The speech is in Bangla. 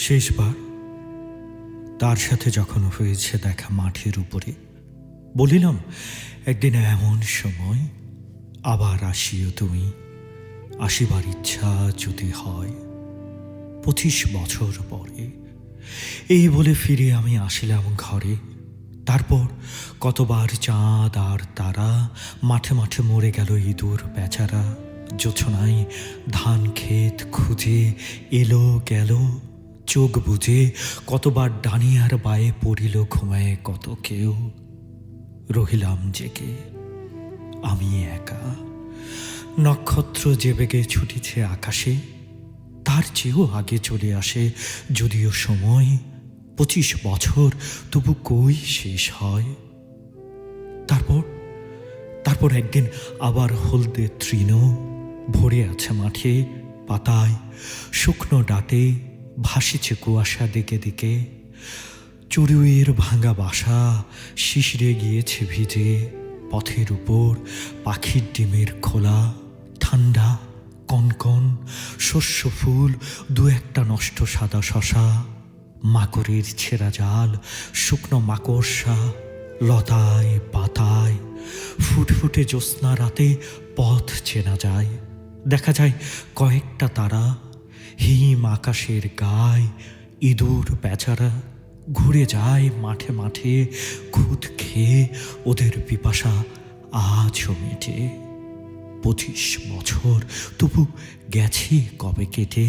শেষবার তার সাথে যখন হয়েছে দেখা মাঠের উপরে, বলিলাম, একদিন এমন সময় আবার আসিও তুমি, আসিবার ইচ্ছা যদি হয় 25 বছর পরে। এই বলে ফিরে আমি আসিলাম ঘরে। তারপর কতবার চাঁদ আর তারা, মাঠে মাঠে মরে গেল ইঁদুর বেচারা, জোছনায় ধান ক্ষেত খুঁজে এলো গেল চোখ বুজে, কতবার ডানিয়ার বায়ে পড়িল ঘুমায় কত কেউ। রহিলাম জেগে আমি একা। নক্ষত্র যে বেগে ছুটিছে আকাশে, তার চেয়েও আগে চলে আসে যদিও সময়। 25 বছর তবু কই শেষ হয়। তারপর একদিন আবার হলদে তৃণ ভরে আছে মাঠে, পাতায় শুকনো ডাটে ভাসিছে কুয়াশা দিকে দিকে। চড়ুইয়ের ভাঙা বাসা শিশিরে গিয়েছে ভিজে, পথের উপর পাখির ডিমের খোলা ঠান্ডা কনকন শস্য ফুল, দু একটা নষ্ট সাদা শশা, মাকড়ের ছেঁড়া জাল, শুকনো মাকড়সা, লতায় পাতায় ফুটফুটে জ্যোৎস্না রাতে পথ চেনা যায়। দেখা যায় কয়েকটা তারা, হিম আকাশের গায় ইঁদুর বেচারা ঘুরে যায় মাঠে মাঠে, খুদ খেয়ে ওদের পিপাসা আজও মেটে। 25 বছর তবু গেছে কবে কেটে।